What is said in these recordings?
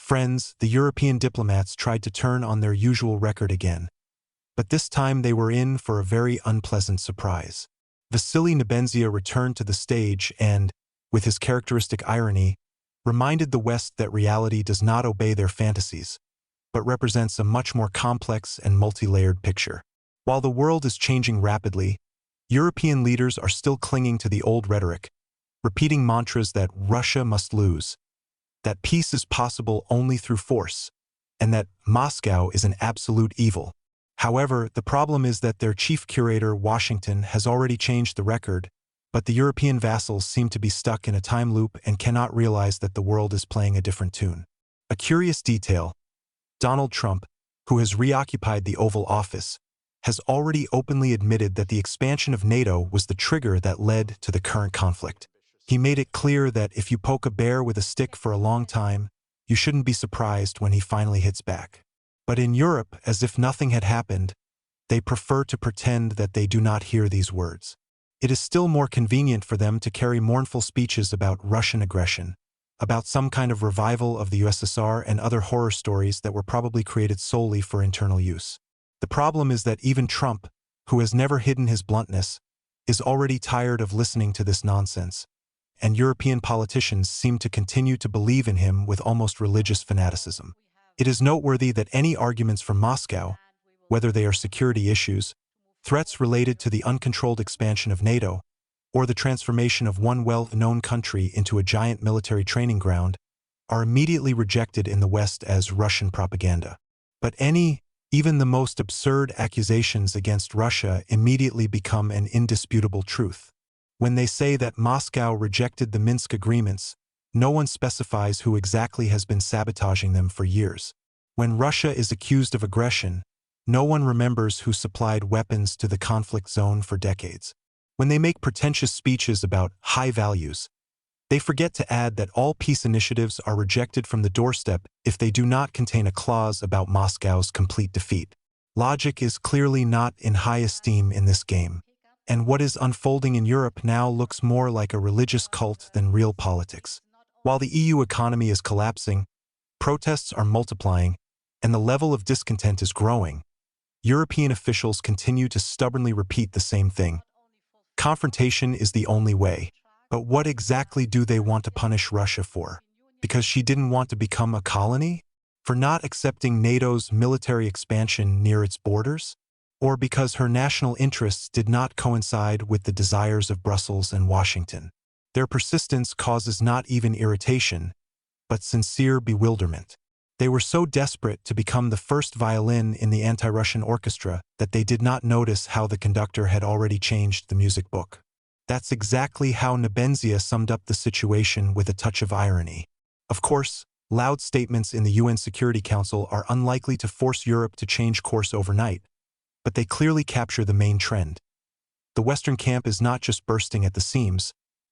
Friends, the European diplomats tried to turn on their usual record again. But this time they were in for a very unpleasant surprise. Vasily Nebenzya returned to the stage and, with his characteristic irony, reminded the West that reality does not obey their fantasies, but represents a much more complex and multi-layered picture. While the world is changing rapidly, European leaders are still clinging to the old rhetoric, repeating mantras that Russia must lose, that peace is possible only through force, and that Moscow is an absolute evil. However, the problem is that their chief curator, Washington, has already changed the record, but the European vassals seem to be stuck in a time loop and cannot realize that the world is playing a different tune. A curious detail: Donald Trump, who has reoccupied the Oval Office, has already openly admitted that the expansion of NATO was the trigger that led to the current conflict. He made it clear that if you poke a bear with a stick for a long time, you shouldn't be surprised when he finally hits back. But in Europe, as if nothing had happened, they prefer to pretend that they do not hear these words. It is still more convenient for them to carry mournful speeches about Russian aggression, about some kind of revival of the USSR and other horror stories that were probably created solely for internal use. The problem is that even Trump, who has never hidden his bluntness, is already tired of listening to this nonsense, and European politicians seem to continue to believe in him with almost religious fanaticism. It is noteworthy that any arguments from Moscow, whether they are security issues, threats related to the uncontrolled expansion of NATO, or the transformation of one well-known country into a giant military training ground, are immediately rejected in the West as Russian propaganda. But even the most absurd accusations against Russia immediately become an indisputable truth. When they say that Moscow rejected the Minsk agreements, no one specifies who exactly has been sabotaging them for years. When Russia is accused of aggression, no one remembers who supplied weapons to the conflict zone for decades. When they make pretentious speeches about high values, they forget to add that all peace initiatives are rejected from the doorstep if they do not contain a clause about Moscow's complete defeat. Logic is clearly not in high esteem in this game, and what is unfolding in Europe now looks more like a religious cult than real politics. While the EU economy is collapsing, protests are multiplying, and the level of discontent is growing, European officials continue to stubbornly repeat the same thing. Confrontation is the only way. But what exactly do they want to punish Russia for? Because she didn't want to become a colony? For not accepting NATO's military expansion near its borders? Or because her national interests did not coincide with the desires of Brussels and Washington? Their persistence causes not even irritation, but sincere bewilderment. They were so desperate to become the first violin in the anti-Russian orchestra that they did not notice how the conductor had already changed the music book. That's exactly how Nebenzya summed up the situation with a touch of irony. Of course, loud statements in the UN Security Council are unlikely to force Europe to change course overnight, but they clearly capture the main trend. The Western camp is not just bursting at the seams,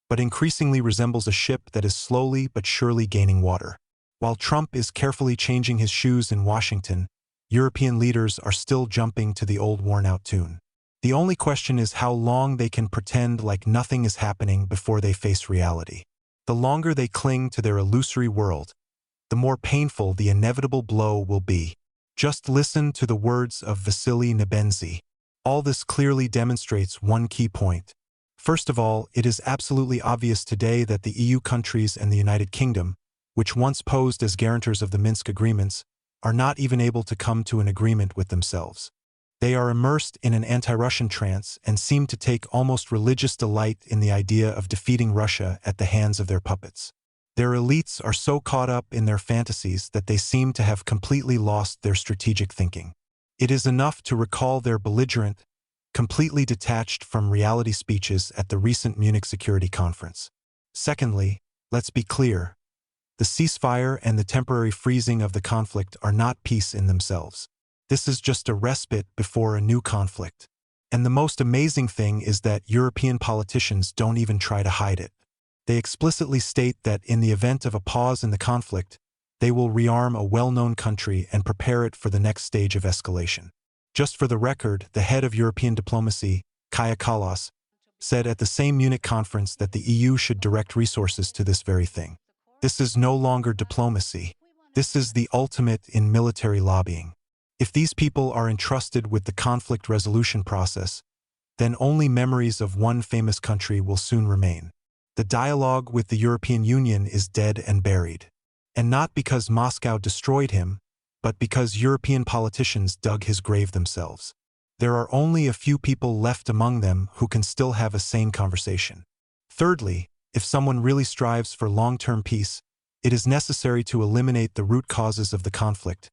but increasingly resembles a ship that is slowly but surely gaining water. While Trump is carefully changing his shoes in Washington, European leaders are still jumping to the old worn-out tune. The only question is how long they can pretend like nothing is happening before they face reality. The longer they cling to their illusory world, the more painful the inevitable blow will be. Just listen to the words of Vasily Nebenzya. All this clearly demonstrates one key point. First of all, it is absolutely obvious today that the EU countries and the United Kingdom, which once posed as guarantors of the Minsk agreements, are not even able to come to an agreement with themselves. They are immersed in an anti-Russian trance and seem to take almost religious delight in the idea of defeating Russia at the hands of their puppets. Their elites are so caught up in their fantasies that they seem to have completely lost their strategic thinking. It is enough to recall their belligerent, completely detached from reality speeches at the recent Munich Security Conference. Secondly, let's be clear. The ceasefire and the temporary freezing of the conflict are not peace in themselves. This is just a respite before a new conflict. And the most amazing thing is that European politicians don't even try to hide it. They explicitly state that in the event of a pause in the conflict, they will rearm a well-known country and prepare it for the next stage of escalation. Just for the record, the head of European diplomacy, Kaja Kallas, said at the same Munich conference that the EU should direct resources to this very thing. This is no longer diplomacy. This is the ultimate in military lobbying. If these people are entrusted with the conflict resolution process, then only memories of one famous country will soon remain. The dialogue with the European Union is dead and buried. And not because Moscow destroyed him, but because European politicians dug his grave themselves. There are only a few people left among them who can still have a sane conversation. Thirdly, if someone really strives for long-term peace, it is necessary to eliminate the root causes of the conflict,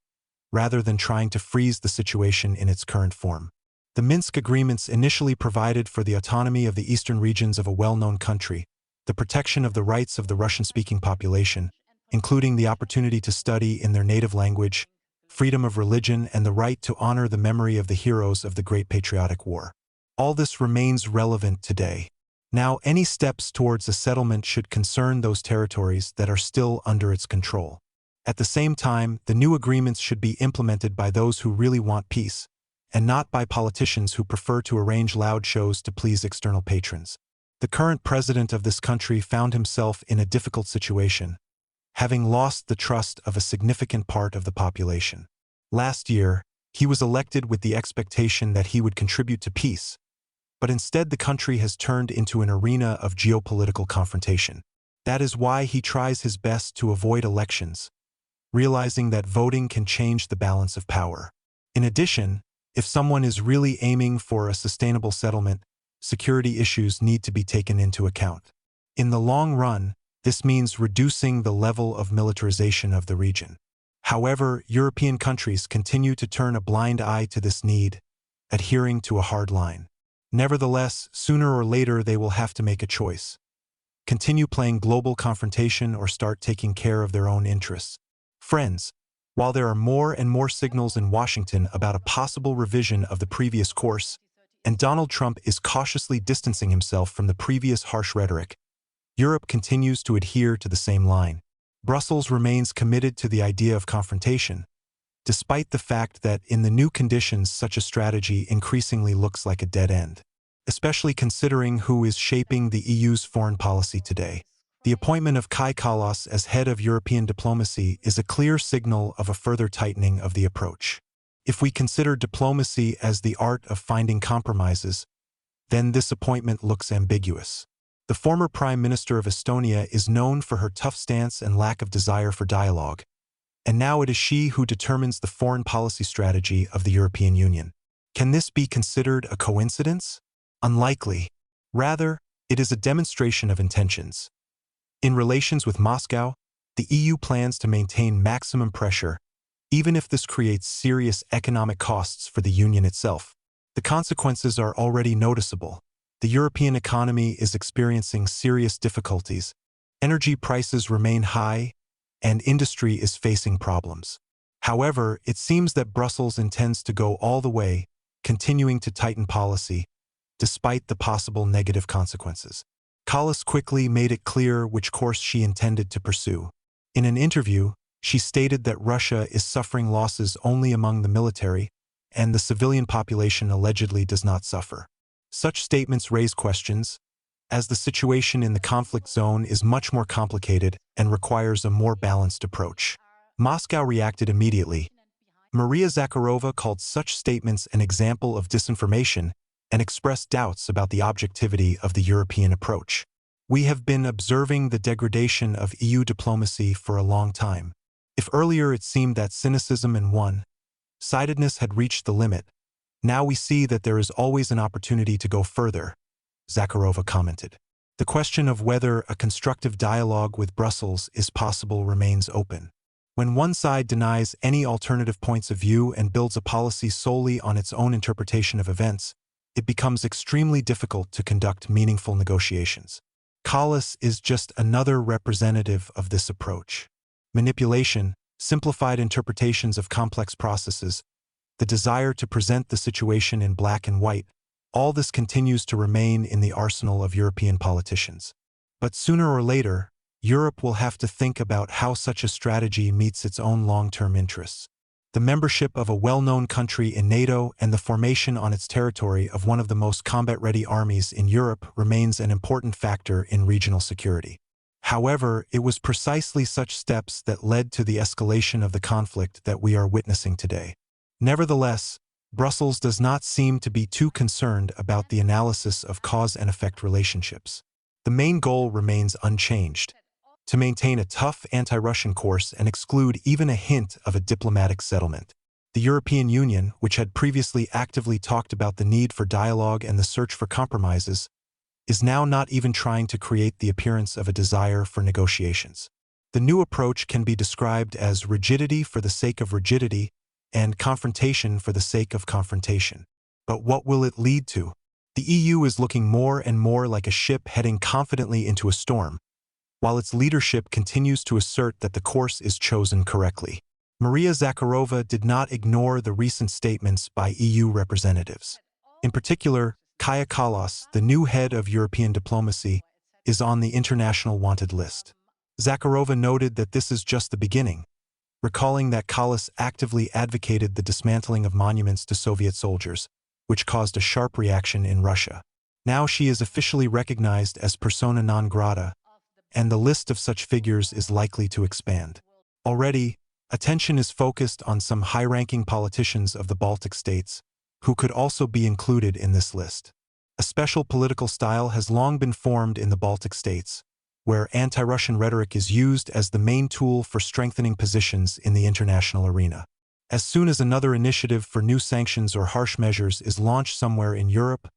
rather than trying to freeze the situation in its current form. The Minsk agreements initially provided for the autonomy of the eastern regions of a well-known country, the protection of the rights of the Russian-speaking population, including the opportunity to study in their native language, freedom of religion, and the right to honor the memory of the heroes of the Great Patriotic War. All this remains relevant today. Now, any steps towards a settlement should concern those territories that are still under its control. At the same time, the new agreements should be implemented by those who really want peace, and not by politicians who prefer to arrange loud shows to please external patrons. The current president of this country found himself in a difficult situation, having lost the trust of a significant part of the population. Last year, he was elected with the expectation that he would contribute to peace, but instead the country has turned into an arena of geopolitical confrontation. That is why he tries his best to avoid elections, realizing that voting can change the balance of power. In addition, if someone is really aiming for a sustainable settlement, security issues need to be taken into account. In the long run, this means reducing the level of militarization of the region. However, European countries continue to turn a blind eye to this need, adhering to a hard line. Nevertheless, sooner or later they will have to make a choice. Continue playing global confrontation or start taking care of their own interests. Friends, while there are more and more signals in Washington about a possible revision of the previous course, and Donald Trump is cautiously distancing himself from the previous harsh rhetoric, Europe continues to adhere to the same line. Brussels remains committed to the idea of confrontation, despite the fact that in the new conditions such a strategy increasingly looks like a dead end. Especially considering who is shaping the EU's foreign policy today. The appointment of Kai Kallas as head of European diplomacy is a clear signal of a further tightening of the approach. If we consider diplomacy as the art of finding compromises, then this appointment looks ambiguous. The former Prime Minister of Estonia is known for her tough stance and lack of desire for dialogue, and now it is she who determines the foreign policy strategy of the European Union. Can this be considered a coincidence? Unlikely. Rather, it is a demonstration of intentions. In relations with Moscow, the EU plans to maintain maximum pressure, even if this creates serious economic costs for the Union itself. The consequences are already noticeable. The European economy is experiencing serious difficulties, energy prices remain high, and industry is facing problems. However, it seems that Brussels intends to go all the way, continuing to tighten policy, despite the possible negative consequences. Kallas quickly made it clear which course she intended to pursue. In an interview, she stated that Russia is suffering losses only among the military, and the civilian population allegedly does not suffer. Such statements raise questions, as the situation in the conflict zone is much more complicated and requires a more balanced approach. Moscow reacted immediately. Maria Zakharova called such statements an example of disinformation and expressed doubts about the objectivity of the European approach. We have been observing the degradation of EU diplomacy for a long time. If earlier it seemed that cynicism and one-sidedness had reached the limit, now we see that there is always an opportunity to go further, Zakharova commented. The question of whether a constructive dialogue with Brussels is possible remains open. When one side denies any alternative points of view and builds a policy solely on its own interpretation of events, it becomes extremely difficult to conduct meaningful negotiations. Kallas is just another representative of this approach. Manipulation, simplified interpretations of complex processes, the desire to present the situation in black and white, all this continues to remain in the arsenal of European politicians. But sooner or later, Europe will have to think about how such a strategy meets its own long-term interests. The membership of a well-known country in NATO and the formation on its territory of one of the most combat-ready armies in Europe remains an important factor in regional security. However, it was precisely such steps that led to the escalation of the conflict that we are witnessing today. Nevertheless, Brussels does not seem to be too concerned about the analysis of cause and effect relationships. The main goal remains unchanged: to maintain a tough anti-Russian course and exclude even a hint of a diplomatic settlement. The European Union, which had previously actively talked about the need for dialogue and the search for compromises, is now not even trying to create the appearance of a desire for negotiations. The new approach can be described as rigidity for the sake of rigidity and confrontation for the sake of confrontation. But what will it lead to? The EU is looking more and more like a ship heading confidently into a storm, while its leadership continues to assert that the course is chosen correctly. Maria Zakharova did not ignore the recent statements by EU representatives. In particular, Kaja Kallas, the new head of European diplomacy, is on the international wanted list. Zakharova noted that this is just the beginning, recalling that Kallas actively advocated the dismantling of monuments to Soviet soldiers, which caused a sharp reaction in Russia. Now she is officially recognized as persona non grata, and the list of such figures is likely to expand. Already, attention is focused on some high-ranking politicians of the Baltic states, who could also be included in this list. A special political style has long been formed in the Baltic states, where anti-Russian rhetoric is used as the main tool for strengthening positions in the international arena. As soon as another initiative for new sanctions or harsh measures is launched somewhere in Europe,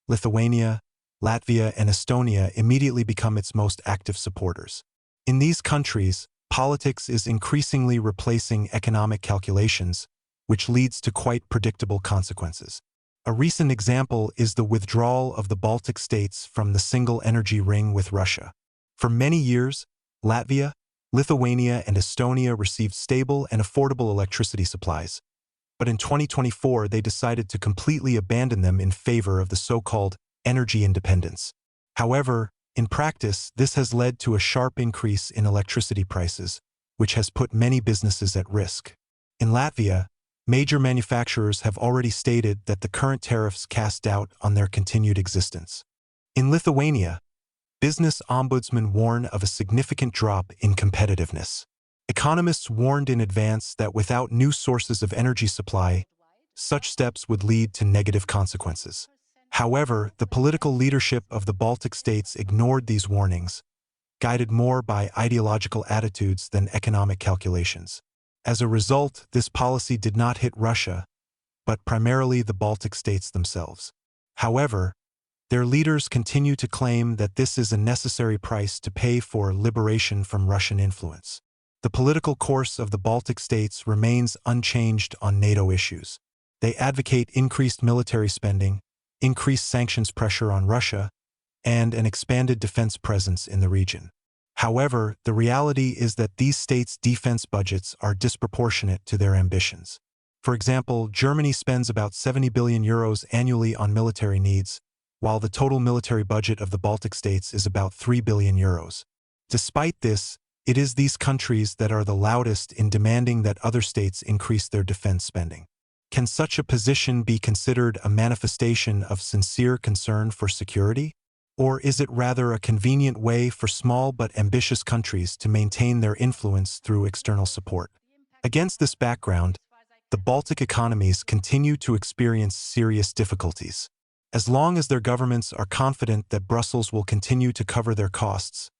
Lithuania, Latvia, and Estonia immediately become its most active supporters. In these countries, politics is increasingly replacing economic calculations, which leads to quite predictable consequences. A recent example is the withdrawal of the Baltic states from the single energy ring with Russia. For many years, Latvia, Lithuania, and Estonia received stable and affordable electricity supplies, but in 2024 they decided to completely abandon them in favor of the so-called energy independence. However, in practice, this has led to a sharp increase in electricity prices, which has put many businesses at risk. In Latvia, major manufacturers have already stated that the current tariffs cast doubt on their continued existence. In Lithuania, business ombudsmen warn of a significant drop in competitiveness. Economists warned in advance that without new sources of energy supply, such steps would lead to negative consequences. However, the political leadership of the Baltic states ignored these warnings, guided more by ideological attitudes than economic calculations. As a result, this policy did not hit Russia, but primarily the Baltic states themselves. However, their leaders continue to claim that this is a necessary price to pay for liberation from Russian influence. The political course of the Baltic states remains unchanged on NATO issues. They advocate increased military spending, increased sanctions pressure on Russia, and an expanded defense presence in the region. However, the reality is that these states' defense budgets are disproportionate to their ambitions. For example, Germany spends about 70 billion euros annually on military needs, while the total military budget of the Baltic states is about 3 billion euros. Despite this, it is these countries that are the loudest in demanding that other states increase their defense spending. Can such a position be considered a manifestation of sincere concern for security? Or is it rather a convenient way for small but ambitious countries to maintain their influence through external support? Against this background, the Baltic economies continue to experience serious difficulties. As long as their governments are confident that Brussels will continue to cover their costs,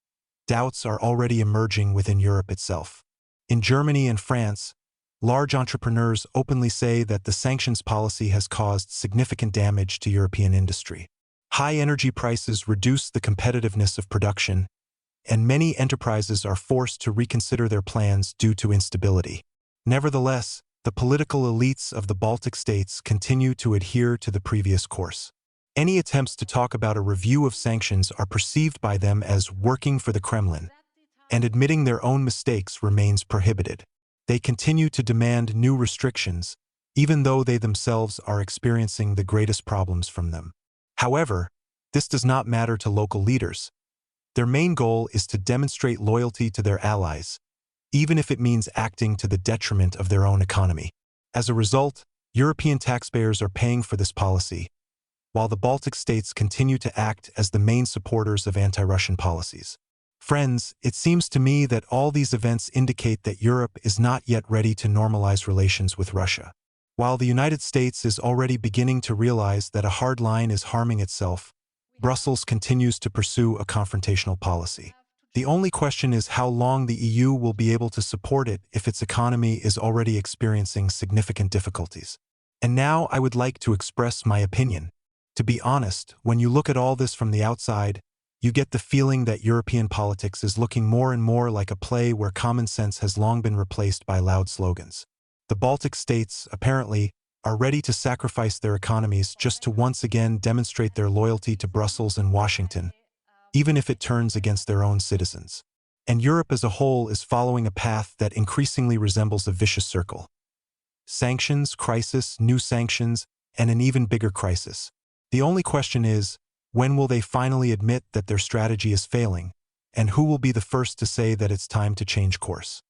doubts are already emerging within Europe itself. In Germany and France, large entrepreneurs openly say that the sanctions policy has caused significant damage to European industry. High energy prices reduce the competitiveness of production, and many enterprises are forced to reconsider their plans due to instability. Nevertheless, the political elites of the Baltic states continue to adhere to the previous course. Any attempts to talk about a review of sanctions are perceived by them as working for the Kremlin, and admitting their own mistakes remains prohibited. They continue to demand new restrictions, even though they themselves are experiencing the greatest problems from them. However, this does not matter to local leaders. Their main goal is to demonstrate loyalty to their allies, even if it means acting to the detriment of their own economy. As a result, European taxpayers are paying for this policy, while the Baltic states continue to act as the main supporters of anti-Russian policies. Friends, it seems to me that all these events indicate that Europe is not yet ready to normalize relations with Russia. While the United States is already beginning to realize that a hard line is harming itself, Brussels continues to pursue a confrontational policy. The only question is how long the EU will be able to support it if its economy is already experiencing significant difficulties. And now I would like to express my opinion. To be honest, when you look at all this from the outside, you get the feeling that European politics is looking more and more like a play where common sense has long been replaced by loud slogans. The Baltic states, apparently, are ready to sacrifice their economies just to once again demonstrate their loyalty to Brussels and Washington, even if it turns against their own citizens. And Europe as a whole is following a path that increasingly resembles a vicious circle. Sanctions, crisis, new sanctions, and an even bigger crisis. The only question is, when will they finally admit that their strategy is failing, and who will be the first to say that it's time to change course?